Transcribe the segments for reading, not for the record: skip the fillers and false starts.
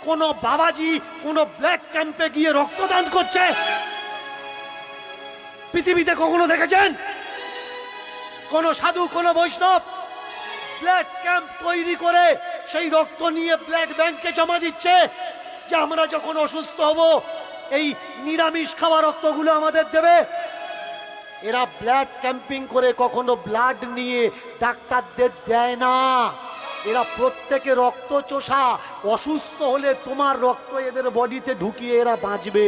কোন বাবাজি কোন ব্লাড ক্যাম্পে গিয়ে রক্তদান করছে? পৃথিবীতে কখনো দেখেছেন কোন সাধু কোন বৈষ্ণব ব্লাড ক্যাম্প তৈরি করে সেই রক্ত নিয়ে ব্লাড ব্যাংকে জমা দিচ্ছে যে আমরা যখন অসুস্থ হব এই নিরামিষ খাওয়া রক্তগুলো আমাদের দেবে? এরা ব্লাড ক্যাম্পিং করে কখনো ব্লাড নিয়ে ডাক্তারদের দেয় না। এরা প্রত্যেকে রক্ত চোষা, অসুস্থ হলে তোমার রক্ত এদের বডিতে ঢুকিয়ে এরা বাঁচবে,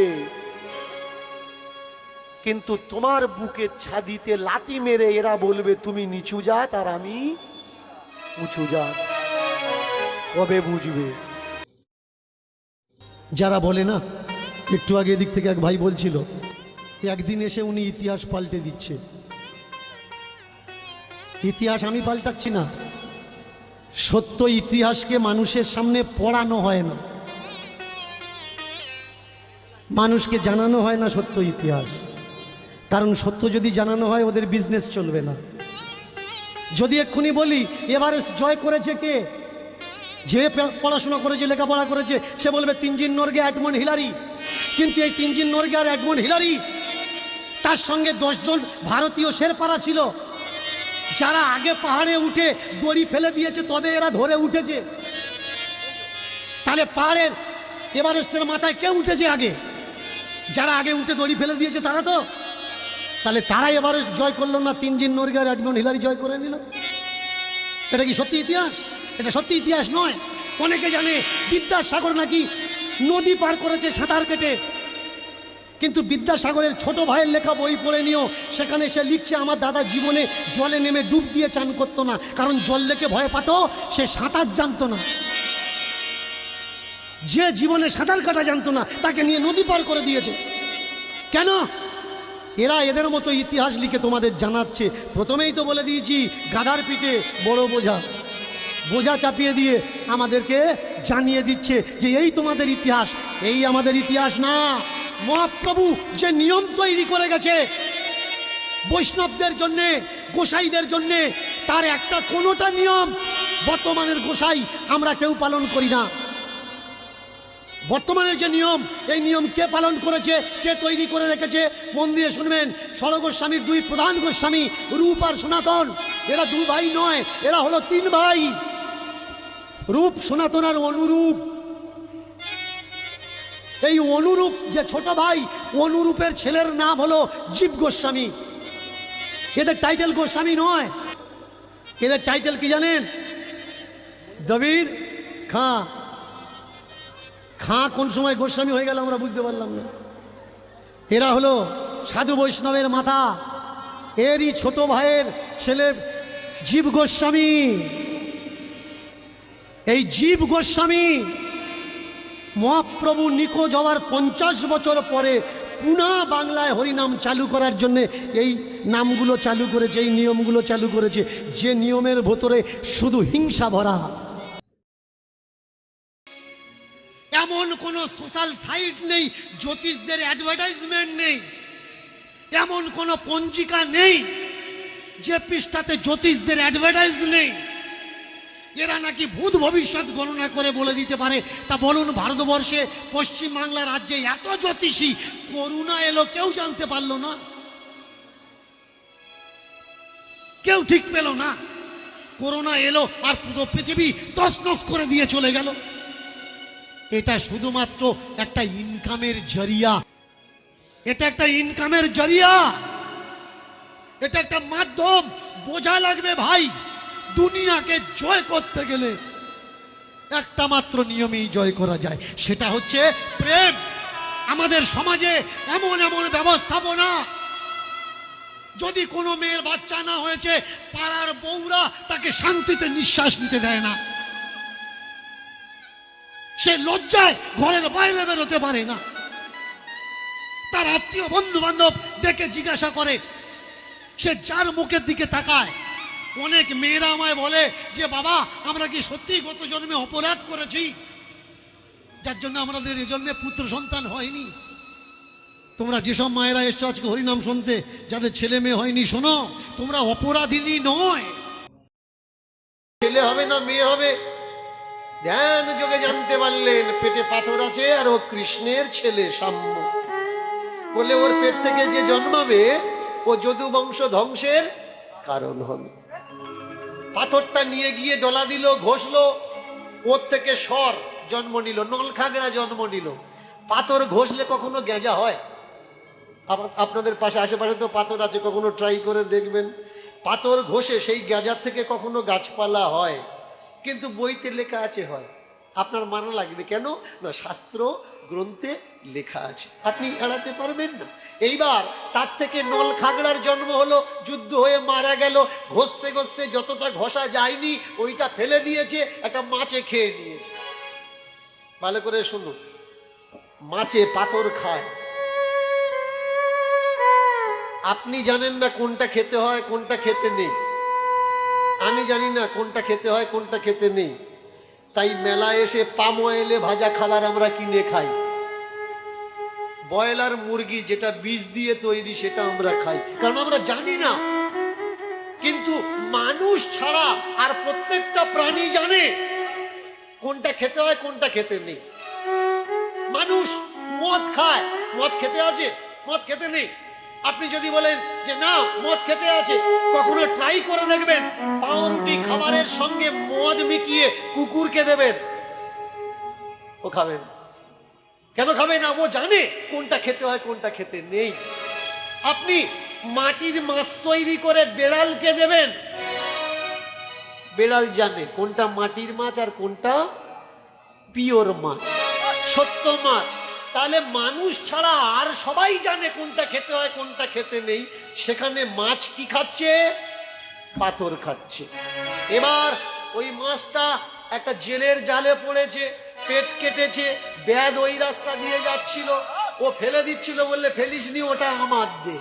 কিন্তু তোমার বুকের ছাদিতে লাথি মেরে এরা বলবে তুমি নিচু জাত আর আমি উঁচু জাত। কবে বুঝবে? যারা বলে না, একটু আগে এদিক থেকে এক ভাই বলছিল একদিন এসে উনি ইতিহাস পাল্টে দিচ্ছে। ইতিহাস আমি পাল্টাচ্ছি না, সত্য ইতিহাসকে মানুষের সামনে পড়ানো হয় না, মানুষকে জানানো হয় না সত্য ইতিহাস। কারণ সত্য যদি জানানো হয় ওদের বিজনেস চলবে না। যদি এক্ষুনি বলি এভারেস্ট জয় করেছে কে, যে পড়াশোনা করেছে লেখাপড়া করেছে সে বলবে তিনজিন নরগে এডমন্ড হিলারি। কিন্তু এই তিনজিন নরগে আর এডমন্ড হিলারি তার সঙ্গে 10 জন ভারতীয় শেরপারা ছিল, যারা আগে পাহাড়ে উঠে দড়ি ফেলে দিয়েছে তবে এরা ধরে উঠেছে। তাহলে পাহাড়ের এভারেস্টের মাথায় কে উঠেছে আগে? যারা আগে উঠে দড়ি ফেলে দিয়েছে তারা তো। তাহলে তারা এভারেস্ট জয় করলো না, তিনজিন নরগে আর এডমন্ড হিলারি জয় করে নিল। এটা কি সত্যি ইতিহাস? এটা সত্যি ইতিহাস নয়। অনেকে জানে বিদ্যাসাগর নাকি নদী পার করেছে সাঁতার কেটে, কিন্তু বিদ্যাসাগরের ছোট ভাইয়ের লেখা বই পড়ে নিও, সেখানে সে লিখছে আমার দাদা জীবনে জলে নেমে ডুব দিয়ে চান করতো না, কারণ জল দেখে ভয় পাতো, সে সাঁতার জানতো না। যে জীবনে সাঁতার কাটা জানতো না তাকে নিয়ে নদী পার করে দিয়েছে। কেন? এরা এদের মতো ইতিহাস লিখে তোমাদের জানাচ্ছে। প্রথমেই তো বলে দিয়েছি গাধার পিঠে বড় বোঝা, বোঝা চাপিয়ে দিয়ে আমাদেরকে জানিয়ে দিচ্ছে যে এই তোমাদের ইতিহাস। এই আমাদের ইতিহাস না। মহাপ্রভু যে নিয়ম তৈরি করে গেছে বৈষ্ণবদের জন্যে, গোসাইদের জন্যে, তার একটা কোনোটা নিয়ম বর্তমানের গোসাই আমরা কেউ পালন করি না। বর্তমানের যে নিয়ম, এই নিয়ম কে পালন করেছে, কে তৈরি করে রেখেছে? মন দিয়ে শুনবেন। ষড় গোস্বামীর 2 প্রধান গোস্বামী রূপ আর সনাতন, এরা 2 ভাই নয়, এরা হলো 3 ভাই। রূপ, সনাতন আর অনুরূপ। এই অনুরূপ যে ছোট ভাই, অনুরূপের ছেলের নাম হলো জীব গোস্বামী। এদের টাইটেল গোস্বামী নয়, এদের টাইটেল কি জানেন? দবির খাঁ। খাঁ কোন সময় গোস্বামী হয়ে গেল আমরা বুঝতে পারলাম না। এরা হলো সাধু বৈষ্ণবের মাথা। এরই ছোট ভাইয়ের ছেলে জীব গোস্বামী। এই জীব গোস্বামী মহাপ্রভু নিখোঁজ হওয়ার 50 বছর পরে পুনঃ বাংলায় হরিনাম চালু করার জন্য এই নামগুলো চালু করেছে, এই নিয়মগুলো চালু করেছে, যে নিয়মের ভেতরে শুধু হিংসা ভরা। এমন কোন সোশ্যাল সাইট নেই, জ্যোতিষদের অ্যাডভার্টাইজমেন্ট নেই, এমন কোন পঞ্জিকা নেই যে পৃষ্ঠাতে জ্যোতিষদের অ্যাডভার্টাইজ নেই। এরা নাকি ভূত ভবিষ্যৎ গণনা করে বলে দিতে পারে। তা বলুন, ভারতবর্ষে পশ্চিম বাংলা রাজ্যে এত জ্যোতিষী, করোনা এলো কেউ জানতে পারলো না, কেউ ঠিক পেল না। করোনা এলো আর পুরো পৃথিবী তছনছ করে দিয়ে চলে গেল। এটা শুধুমাত্র একটা ইনকামের জরিয়া। এটা একটা ইনকামের জরিয়া, এটা একটা মাধ্যম। বোঝা লাগবে ভাই, দুনিয়াকে জয় করতে গেলে একটা মাত্র নিয়মেই জয় করা যায়, সেটা হচ্ছে প্রেম। আমাদের সমাজে এমন এমন ব্যবস্থাপনা, যদি কোনো মেয়ের বাচ্চা না হয়েছে পাড়ার বউরা তাকে শান্তিতে নিঃশ্বাস নিতে দেয় না। সে লজ্জায় ঘরের বাইরে বেরোতে পারে না। তার আত্মীয় বন্ধু বান্ধব ডেকে জিজ্ঞাসা করে, সে যার মুখের দিকে তাকায়। অনেক মেয়েরা আমায় বলে যে বাবা, আমরা কি সত্যি গত জন্মে অপরাধ করেছি যার জন্য আমাদের এজন্য পুত্র সন্তান হয়নি? তোমরা যেসব মায়েরা এসছো আজকে হরিনাম শুনতে, যাদের ছেলে মেয়ে হয়নি, শোনো, তোমরা অপরাধিনী নয়। ছেলে হবে না মেয়ে হবে ধ্যান যোগে জানতে পারলেন পেটে পাথর আছে আর ও কৃষ্ণের ছেলে সাম্য। বলে ওর পেট থেকে যে জন্মাবে ও যদু বংশ ধ্বংসের কারণ হবে। পাথরটা নিয়ে গিয়ে ডলা দিল, ঘষলো, ওর থেকে সর জন্ম নিল, নলখাগড়া জন্ম নিল। পাথর ঘষলে কখনো গেঁজা হয়? আপনাদের পাশে আশেপাশে তো পাথর আছে, কখনো ট্রাই করে দেখবেন। পাথর ঘষে সেই গেঁজার থেকে কখনো গাছপালা হয়, কিন্তু বইতে লেখা আছে হয়। আপনার মানা লাগবে কেন? না, শাস্ত্র গ্রন্থে লেখা আছে, আপনি এড়াতে পারবেন না। এইবার তার থেকে নলখাগড়ার জন্ম হলো, যুদ্ধ হয়ে মারা গেল। ঘষতে ঘষতে যতটা ঘষা যায়নি ওইটা ফেলে দিয়েছে, একটা মাছে খেয়ে নিয়েছে। ভালো করে শুনুন, মাছে পাথর খায়। আপনি জানেন না কোনটা খেতে হয় কোনটা খেতে নেই, আমি জানি না কোনটা খেতে হয় কোনটা খেতে নেই। তাই মেলায় এসে পাম অয়েলে ভাজা খাবার আমরা কিনে খাই। ব্রয়লার মুরগি যেটা বীজ দিয়ে তৈরি সেটা আমরা খাই, কারণ আমরা জানি না। কিন্তু মানুষ ছাড়া আর প্রত্যেকটা প্রাণী জানে কোনটা খেতে হয় কোনটা খেতে নেই। মানুষ মদ খায়, মদ খেতে আছে মদ খেতে নেই। আপনি যদি বলেন যে না মদ খেতে আছে, কখনো ট্রাই করে দেখবেন পাউরুটি খাবারের সঙ্গে মদ মিশিয়ে কুকুরকে দেবেন, ও খাবেন। কেন খাবে না? ও জানে কোনটা খেতে হয় কোনটা খেতে নেই। আপনি মাটির মাছ তৈরি করে বেড়ালকে দেবেন, বেড়াল জানে কোনটা মাটির মাছ আর কোনটা পিওর মাছ, সত্য মাছ। তাহলে মানুষ ছাড়া আর সবাই জানে কোনটা খেতে হয় কোনটা খেতে নেই। সেখানে মাছ কি খাচ্ছে? পাথর খাচ্ছে। এবার ওই মাছটা একটা জেলের জালে পড়েছে, পেট কেটেছে, ব্যাধ ওই রাস্তা দিয়ে যাচ্ছিল, ও ফেলে দিচ্ছিল, বললে ফেলিসনি, ওটা আমার দে।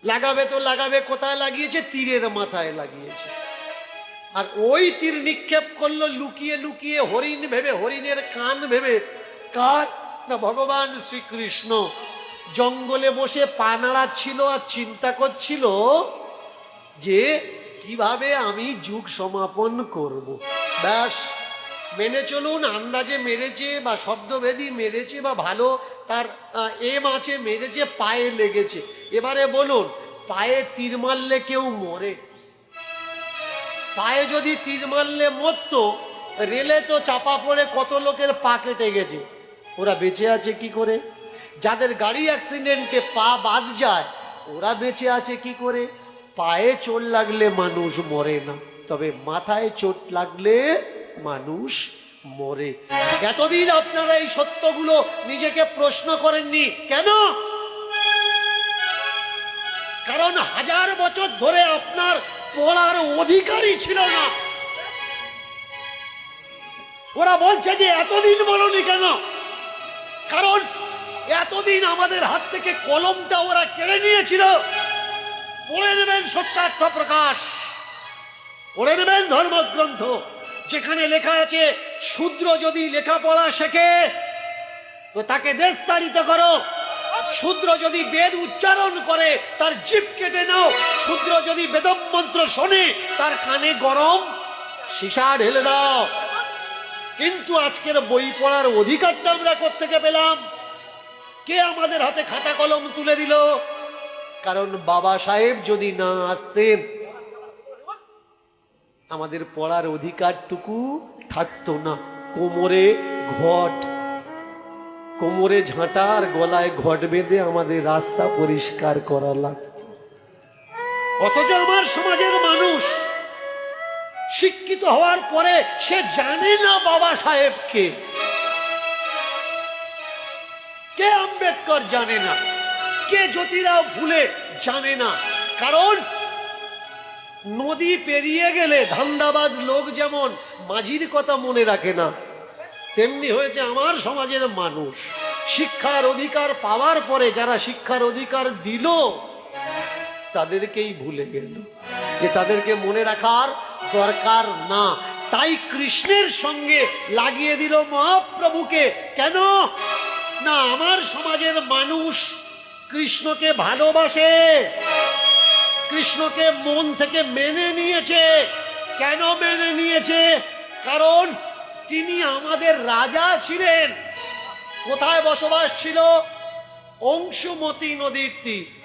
লাগাবে তো লাগাবে, কোথায় লাগিয়েছে? তীরের মাথায় লাগিয়েছে। আর ওই তীর নিক্ষেপ করলো লুকিয়ে লুকিয়ে, হরিণ ভেবে, হরিণের কান ভেবে। কার? না, ভগবান শ্রীকৃষ্ণ জঙ্গলে বসে পা নাড়াচ্ছিল আর চিন্তা করছিল যে কিভাবে আমি যুগ সমাপন করব। ব্যাস, মেনে চলুন, আন্দাজে মেরেছে বা শব্দভেদী মেরেছে বা ভালো তার এম আছে, মেরেছে, পায়ে লেগেছে। এবারে বলুন, পায়ে তীর মারলে কেউ মরে? পায়ে যদি তীর মারলে মরতো, রেলে তো চাপা পড়ে কত লোকের পা কেটে গেছে, ওরা বেঁচে আছে কি করে? যাদের গাড়ি অ্যাক্সিডেন্টে পা বাদ যায় ওরা বেঁচে আছে কি করে? পায়ে চোট লাগলে মানুষ মরে না, তবে মাথায় চোট লাগলে মানুষ মরে। এতদিন আপনারা এই সত্যগুলো নিজেকে প্রশ্ন করেননি কেন? কারণ 1000 বছর ধরে আপনার পড়ার অধিকারই ছিল না। ওরা বলছে যে এতদিন বলনি কেন? কারণ এতদিন আমাদের হাত থেকে কলমটা ওরা কেড়ে নিয়েছিল। পড়ে নেবেন সত্যার্থ প্রকাশ, পড়ে নেবেন ধর্মগ্রন্থ, যেখানে লেখা আছে শূদ্র যদি লেখাপড়া শেখে তো তাকে দেশ তাড়িত করো, শূদ্র যদি বেদ উচ্চারণ করে তার জিভ কেটে নাও, শূদ্র যদি বেদম মন্ত্র শোনে তার কানে গরম সীসা ঢেলে দাও। কিন্তু আজকের বই পড়ার অধিকারটা আমরা কোত্থেকে পেলাম? কে আমাদের হাতে খাতা কলম তুলে দিল? কারণ বাবা সাহেব যদি না আসতেন আমাদের পড়ার অধিকারটুকু থাকতো না। কোমরে ঘট, কোমরে ঝাঁটা আর গলায় ঘট বেঁধে আমাদের রাস্তা পরিষ্কার করা লাগত। অথচ আমার সমাজের মানুষ শিক্ষিত হওয়ার পরে সে জানে না বাবা সাহেবকে, কে আম্বেদকর জানে না, কে জ্যোতিরাও ফুলে জানে না। কারণ নদী পেরিয়ে গেলে ধান্দাবাজ লোক যেমন মাঝির কথা মনে রাখে না, তেমনি হয়েছে আমার সমাজের মানুষ। শিক্ষার অধিকার পাওয়ার পরে যারা শিক্ষার অধিকার দিল তাদেরকেই ভুলে গেল, যে তাদেরকে মনে রাখার দরকার না। তাই কৃষ্ণের সঙ্গে লাগিয়ে দিল মহাপ্রভুকে। কেন না? আমার সমাজের মানুষ কৃষ্ণকে ভালোবাসে, কৃষ্ণকে মন থেকে মেনে নিয়েছে। কেন মেনে নিয়েছে? কারণ তিনি আমাদের রাজা ছিলেন। কোথায় বসবাস ছিল? অংশুমতি নদীর তীর।